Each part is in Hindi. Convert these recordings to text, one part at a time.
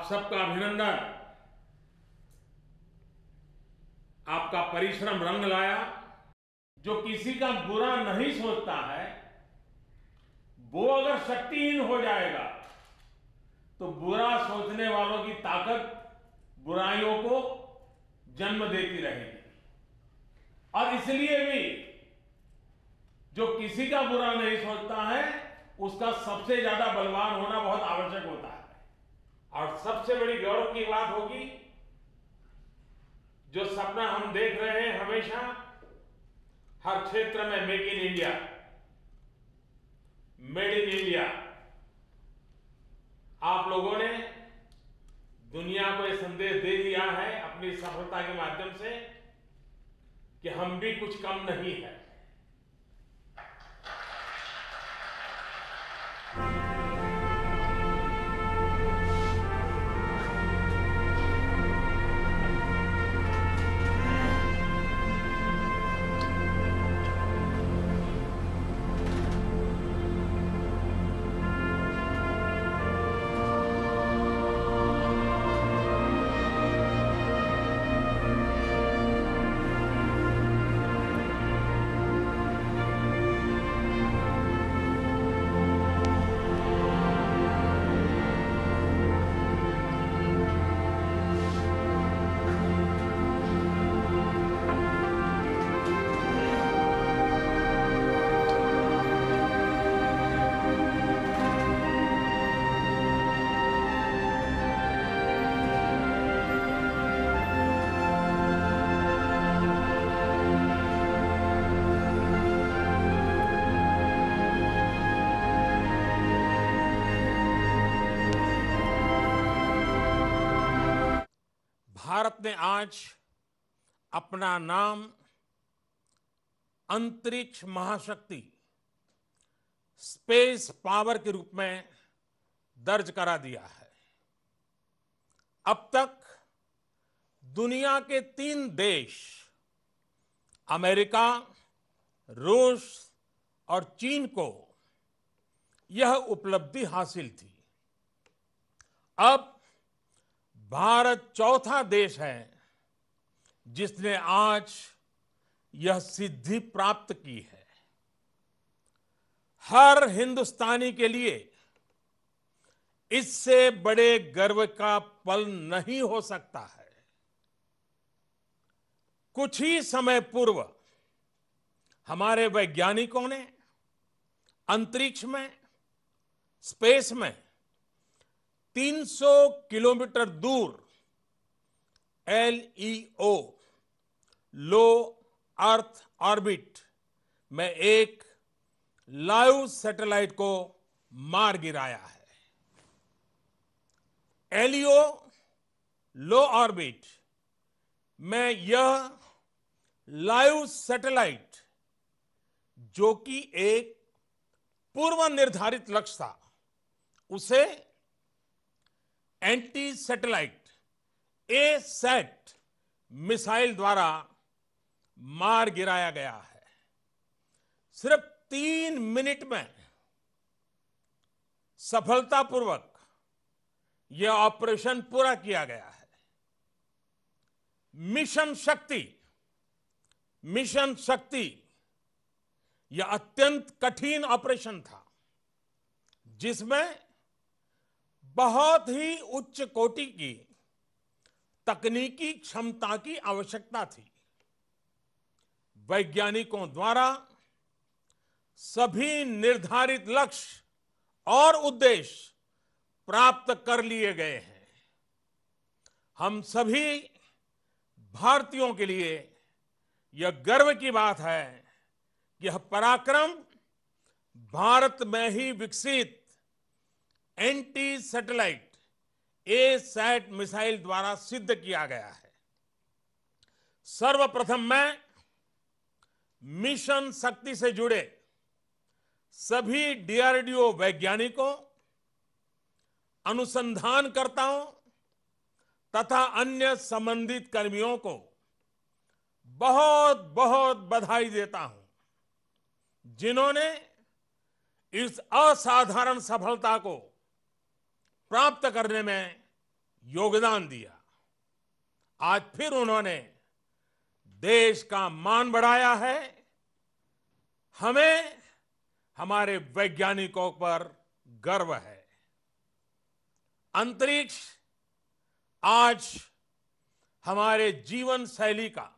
आप सबका अभिनंदन। आपका परिश्रम रंग लाया। जो किसी का बुरा नहीं सोचता है वो अगर शक्तिहीन हो जाएगा तो बुरा सोचने वालों की ताकत बुराइयों को जन्म देती रहेगी। और इसलिए भी जो किसी का बुरा नहीं सोचता है उसका सबसे ज्यादा बलवान होना बहुत आवश्यक होता है। और सबसे बड़ी गौरव की बात होगी, जो सपना हम देख रहे हैं हमेशा हर क्षेत्र में, make in India, made in India, आप लोगों ने दुनिया को यह संदेश दे दिया है अपनी सफलता के माध्यम से कि हम भी कुछ कम नहीं है। भारत ने आज अपना नाम अंतरिक्ष महाशक्ति, स्पेस पावर के रूप में दर्ज करा दिया है। अब तक दुनिया के 3 देश, अमेरिका, रूस और चीन को यह उपलब्धि हासिल थी। अब भारत चौथा देश है जिसने आज यह सिद्धि प्राप्त की है। हर हिंदुस्तानी के लिए इससे बड़े गर्व का पल नहीं हो सकता है। कुछ ही समय पूर्व हमारे वैज्ञानिकों ने अंतरिक्ष में, स्पेस में 300 किलोमीटर दूर LEO, लो अर्थ ऑर्बिट में एक लाइव सैटेलाइट को मार गिराया है। LEO, लो ऑर्बिट में यह लाइव सैटेलाइट, जो कि एक पूर्व निर्धारित लक्ष्य था, उसे एंटी सैटेलाइट A-सैट मिसाइल द्वारा मार गिराया गया है। सिर्फ 3 मिनट में सफलतापूर्वक यह ऑपरेशन पूरा किया गया है। मिशन शक्ति यह अत्यंत कठिन ऑपरेशन था, जिसमें बहुत ही उच्च कोटि की तकनीकी क्षमता की आवश्यकता थी। वैज्ञानिकों द्वारा सभी निर्धारित लक्ष्य और उद्देश्य प्राप्त कर लिए गए हैं। हम सभी भारतीयों के लिए यह गर्व की बात है कि यह पराक्रम भारत में ही विकसित एंटी सैटेलाइट A-सैट मिसाइल द्वारा सिद्ध किया गया है। सर्वप्रथम मैं मिशन शक्ति से जुड़े सभी DRDO वैज्ञानिकों, अनुसंधानकर्ताओं तथा अन्य संबंधित कर्मियों को बहुत बहुत बधाई देता हूं, जिन्होंने इस असाधारण सफलता को प्राप्त करने में योगदान दिया। आज फिर उन्होंने देश का मान बढ़ाया है। हमें हमारे वैज्ञानिकों पर गर्व है। अंतरिक्ष आज हमारे जीवन शैली का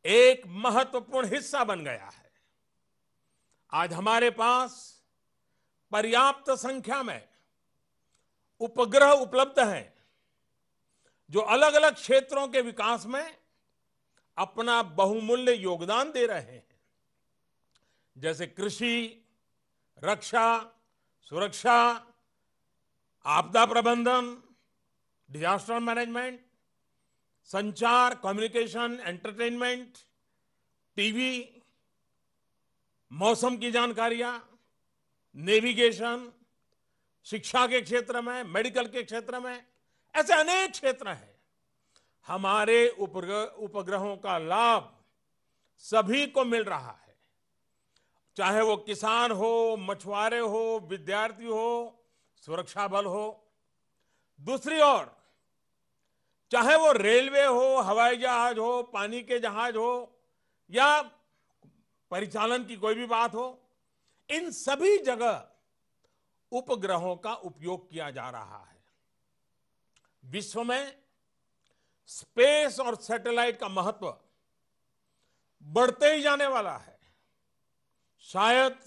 एक महत्वपूर्ण हिस्सा बन गया है। आज हमारे पास पर्याप्त संख्या में उपग्रह उपलब्ध हैं जो अलग अलग क्षेत्रों के विकास में अपना बहुमूल्य योगदान दे रहे हैं, जैसे कृषि, रक्षा, सुरक्षा, आपदा प्रबंधन, डिजास्टर मैनेजमेंट, संचार, कम्युनिकेशन, एंटरटेनमेंट, टीवी, मौसम की जानकारियां, नेविगेशन, शिक्षा के क्षेत्र में, मेडिकल के क्षेत्र में, ऐसे अनेक क्षेत्र हैं। हमारे उपग्रहों का लाभ सभी को मिल रहा है, चाहे वो किसान हो, मछुआरे हो, विद्यार्थी हो, सुरक्षा बल हो। दूसरी ओर चाहे वो रेलवे हो, हवाई जहाज हो, पानी के जहाज हो या परिचालन की कोई भी बात हो, इन सभी जगह उपग्रहों का उपयोग किया जा रहा है। विश्व में स्पेस और सैटेलाइट का महत्व बढ़ते ही जाने वाला है। शायद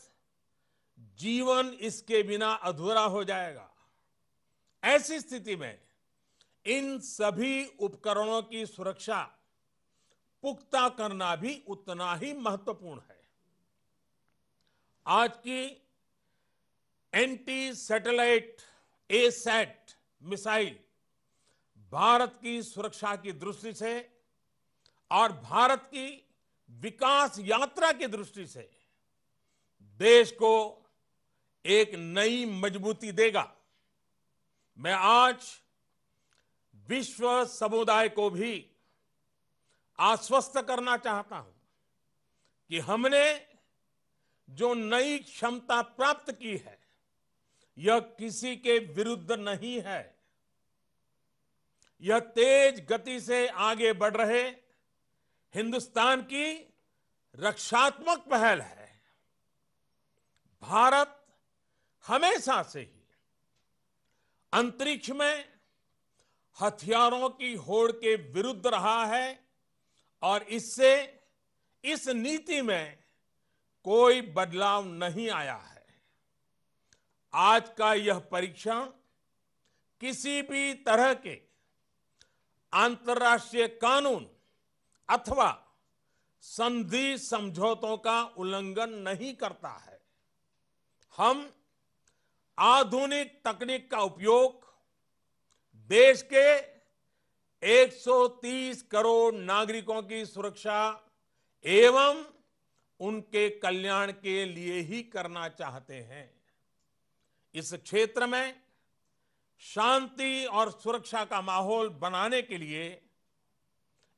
जीवन इसके बिना अधूरा हो जाएगा। ऐसी स्थिति में इन सभी उपकरणों की सुरक्षा पुख्ता करना भी उतना ही महत्वपूर्ण है। आज की anti satellite asset missile Bharat की सुरक्षा की दृष्टि से और भारत की विकास यात्रा की दृष्टि से देश को एक नई मजबूती देगा। मैं आज विश्व समुदाय को भी आश्वस्त करना चाहता हूं कि हमने जो नई क्षमता प्राप्त की है, यह किसी के विरुद्ध नहीं है। यह तेज गति से आगे बढ़ रहे हिंदुस्तान की रक्षात्मक पहल है। भारत हमेशा से ही अंतरिक्ष में हथियारों की होड़ के विरुद्ध रहा है और इससे इस नीति में कोई बदलाव नहीं आया है। आज का यह परीक्षण किसी भी तरह के अंतर्राष्ट्रीय कानून अथवा संधि समझौतों का उल्लंघन नहीं करता है। हम आधुनिक तकनीक का उपयोग देश के 130 करोड़ नागरिकों की सुरक्षा एवं उनके कल्याण के लिए ही करना चाहते हैं। इस क्षेत्र में शांति और सुरक्षा का माहौल बनाने के लिए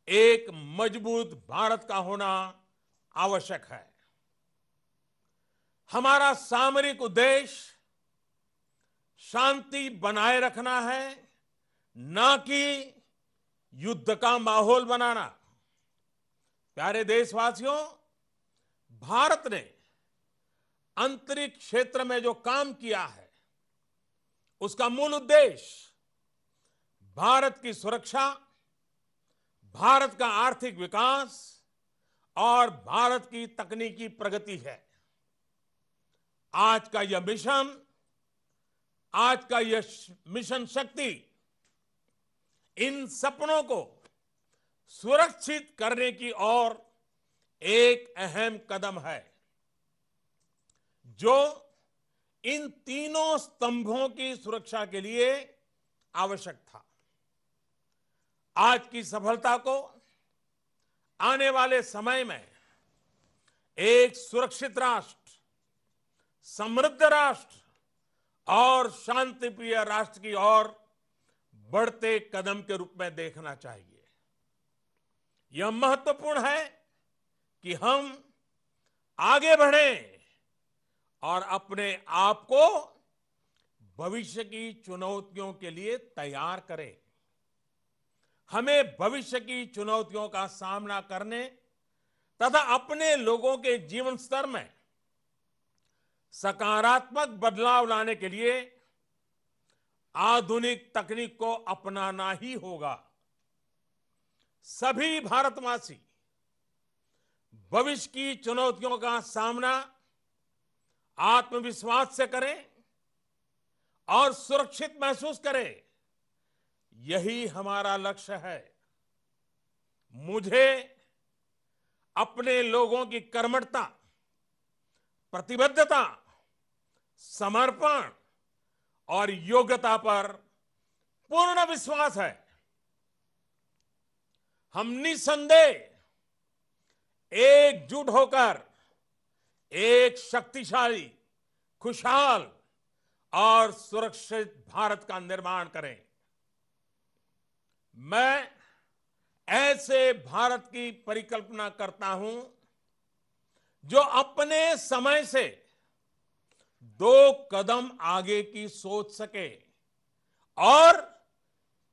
एक मजबूत भारत का होना आवश्यक है। हमारा सामरिक उद्देश्य शांति बनाए रखना है, ना कि युद्ध का माहौल बनाना। प्यारे देशवासियों, भारत ने अंतरिक्ष क्षेत्र में जो काम किया है, उसका मूल उद्देश्य भारत की सुरक्षा, भारत का आर्थिक विकास और भारत की तकनीकी प्रगति है। आज का यह मिशन शक्ति इन सपनों को सुरक्षित करने की ओर एक अहम कदम है, जो इन तीनों स्तंभों की सुरक्षा के लिए आवश्यक था। आज की सफलता को आने वाले समय में एक सुरक्षित राष्ट्र, समृद्ध राष्ट्र और शांतिप्रिय राष्ट्र की ओर बढ़ते कदम के रूप में देखना चाहिए। यह महत्वपूर्ण है कि हम आगे बढ़ें और अपने आप को भविष्य की चुनौतियों के लिए तैयार करें। हमें भविष्य की चुनौतियों का सामना करने तथा अपने लोगों के जीवन स्तर में सकारात्मक बदलाव लाने के लिए आधुनिक तकनीक को अपनाना ही होगा। सभी भारतवासी भविष्य की चुनौतियों का सामना आत्मविश्वास से करें और सुरक्षित महसूस करें, यही हमारा लक्ष्य है। मुझे अपने लोगों की कर्मठता, प्रतिबद्धता, समर्पण और योग्यता पर पूर्ण विश्वास है। हम निसंदेह एकजुट होकर एक शक्तिशाली, खुशहाल और सुरक्षित भारत का निर्माण करें। मैं ऐसे भारत की परिकल्पना करता हूं जो अपने समय से 2 कदम आगे की सोच सके और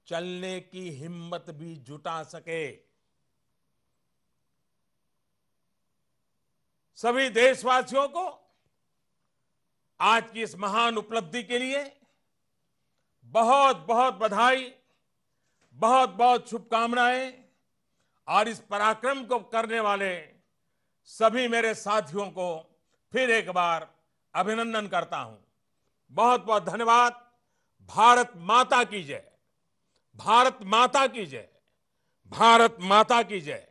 चलने की हिम्मत भी जुटा सके। सभी देशवासियों को आज की इस महान उपलब्धि के लिए बहुत बहुत बधाई, बहुत बहुत शुभकामनाएं और इस पराक्रम को करने वाले सभी मेरे साथियों को फिर एक बार अभिनंदन करता हूं। बहुत बहुत धन्यवाद। भारत माता की जय। भारत माता की जय। भारत माता की जय।